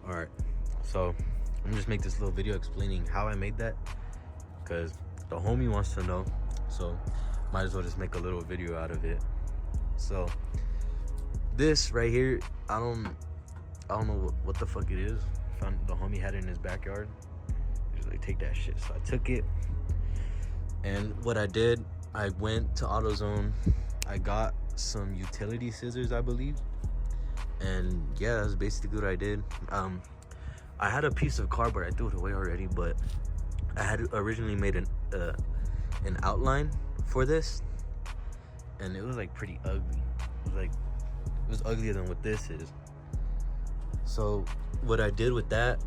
All right, so I'm gonna just make this little video explaining how I made that, because the homie wants to know, so might as well just make a little video out of it. So this right here, I don't know what the fuck it is. Found the homie had it in his backyard. He's like, take that shit. So I took it, and what I did, I went to AutoZone. I got some utility scissors, I believe, and yeah, that's basically what I did. I had a piece of cardboard. I threw it away already, but I had originally made an outline for this, and it was like pretty ugly. It was uglier than what this is. So what I did with that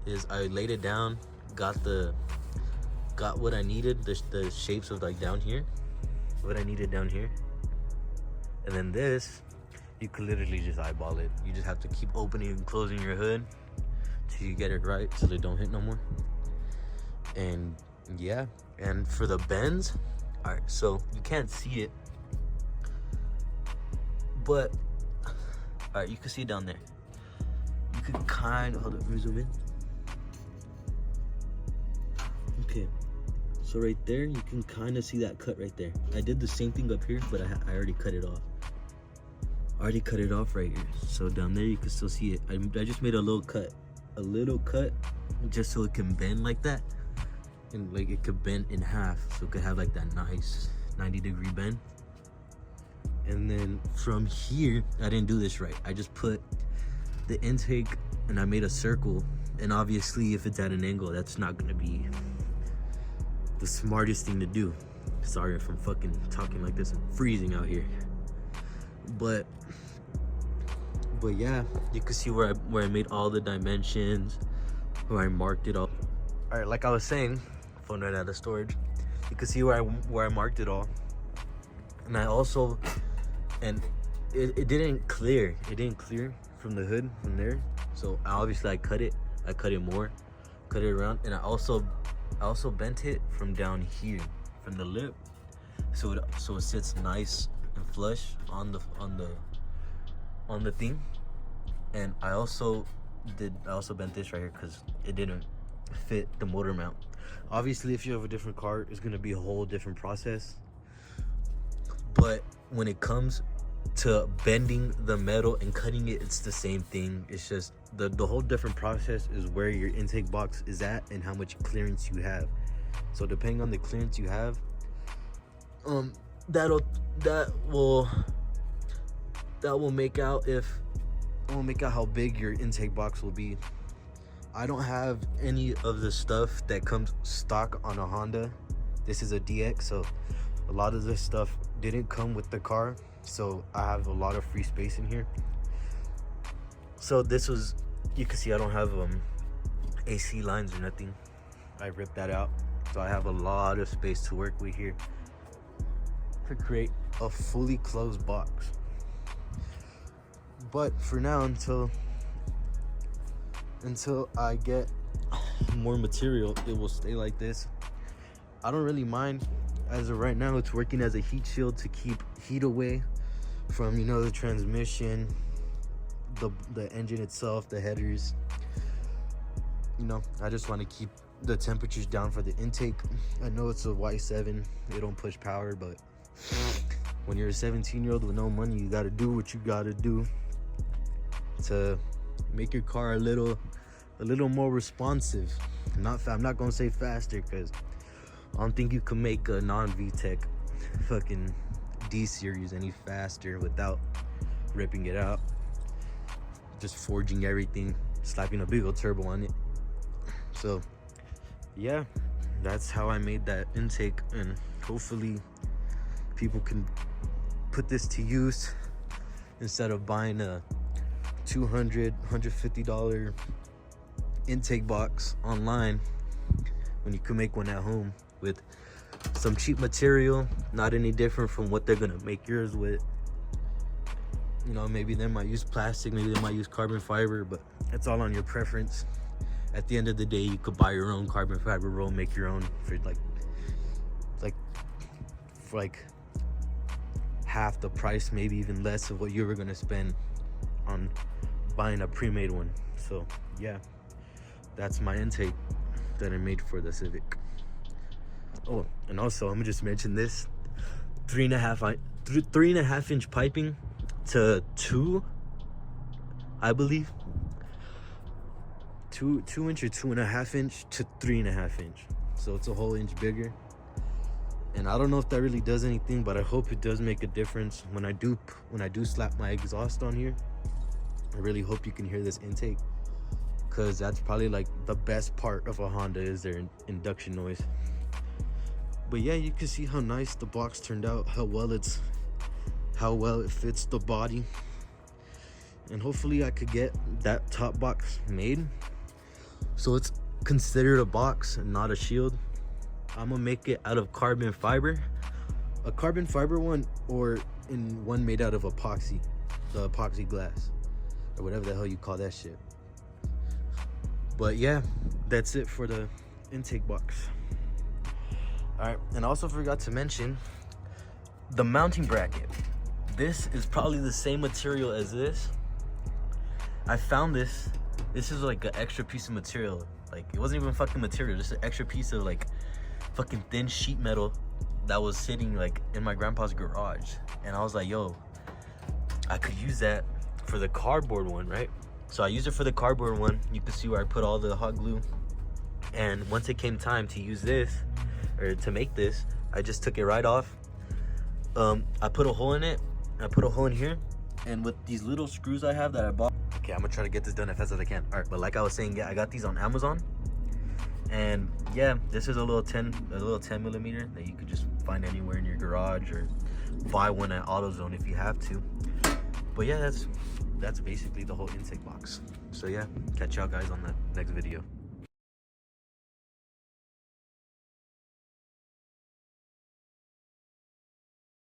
is I laid it down, got what I needed, the shapes of like down here, what I needed down here, and then this, you could literally just eyeball it. You just have to keep opening and closing your hood till you get it right, so they don't hit no more. And yeah, and for the bends, all right, so you can't see it, but all right, you can see it down there. You could kind of, hold up, let me zoom in. Okay, so right there, you can kind of see that cut right there. I did the same thing up here, but I already cut it off. I already cut it off right here. So down there, you can still see it. I just made a little cut just so it can bend like that. And like it could bend in half, so it could have like that nice 90-degree bend. And then from here, I didn't do this right. I just put the intake and I made a circle. And obviously, if it's at an angle, that's not gonna be the smartest thing to do. Sorry if I'm fucking talking like this. I'm freezing out here. But yeah, you can see where I made all the dimensions, where I marked it all. All right, like I was saying, phone right out of storage. You can see where I marked it all, and I also, and it didn't clear. It didn't clear from the hood from there. So obviously I cut it more, cut it around, and I also bent it from down here, from the lip, so it sits nice and flush on the thing. And I also bent this right here because it didn't fit the motor mount. Obviously, if you have a different car, it's gonna be a whole different process, but when it comes to bending the metal and cutting it, it's the same thing. It's just the whole different process is where your intake box is at and how much clearance you have. So depending on the clearance you have, that will make out how big your intake box will be. I don't have any of the stuff that comes stock on a Honda. This is a DX, so a lot of this stuff didn't come with the car, so I have a lot of free space in here. So this was, you can see I don't have AC lines or nothing. I ripped that out, so I have a lot of space to work with here to create a fully closed box. But for now, until I get more material, it will stay like this. I don't really mind. As of right now, it's working as a heat shield to keep heat away from, you know, the transmission, the engine itself, the headers. You know, I just want to keep the temperatures down for the intake. I know it's a Y7, they don't push power, but when you're a 17-year-old with no money, you got to do what you got to do to make your car a little more responsive. I'm not gonna say faster, because I don't think you can make a non-VTEC fucking D series any faster without ripping it out, just forging everything, slapping a big old turbo on it. So yeah, that's how I made that intake, and hopefully people can put this to use instead of buying a $250 intake box online when you can make one at home with some cheap material, not any different from what they're gonna make yours with. You know, maybe they might use plastic, maybe they might use carbon fiber, but it's all on your preference. At the end of the day, you could buy your own carbon fiber roll, make your own for like half the price, maybe even less of what you were gonna spend on buying a pre-made one. So yeah, that's my intake that I made for the Civic. Oh, and also I'm gonna just mention this: 3.5 inch piping to 2, I believe. 2 inch or 2.5 inch to 3.5 inch. So it's a whole inch bigger. And I don't know if that really does anything, but I hope it does make a difference when I do slap my exhaust on here. I really hope you can hear this intake, because that's probably like the best part of a Honda is their induction noise. But yeah, you can see how nice the box turned out, how well it fits the body. And hopefully I could get that top box made so it's considered a box and not a shield. I'm gonna make it out of carbon fiber, a carbon fiber one, or in one made out of epoxy, the epoxy glass, or whatever the hell you call that shit. But yeah, that's it for the intake box. All right, and I also forgot to mention the mounting bracket. This is probably the same material as this. I found this is like an extra piece of material. Like, it wasn't even fucking material, just an extra piece of like fucking thin sheet metal that was sitting like in my grandpa's garage. And I was like, yo, I could use that for the cardboard one, right? So I used it for the cardboard one. You can see where I put all the hot glue. And once it came time to use this, or to make this, I just took it right off. I put a hole in it. I put a hole in here. And with these little screws I have that I bought. Okay, I'm gonna try to get this done as fast as I can. All right, but like I was saying, yeah, I got these on Amazon. And yeah, this is a little 10 millimeter that you could just find anywhere in your garage, or buy one at AutoZone if you have to. But yeah, that's basically the whole intake box. So yeah, catch y'all guys on the next video.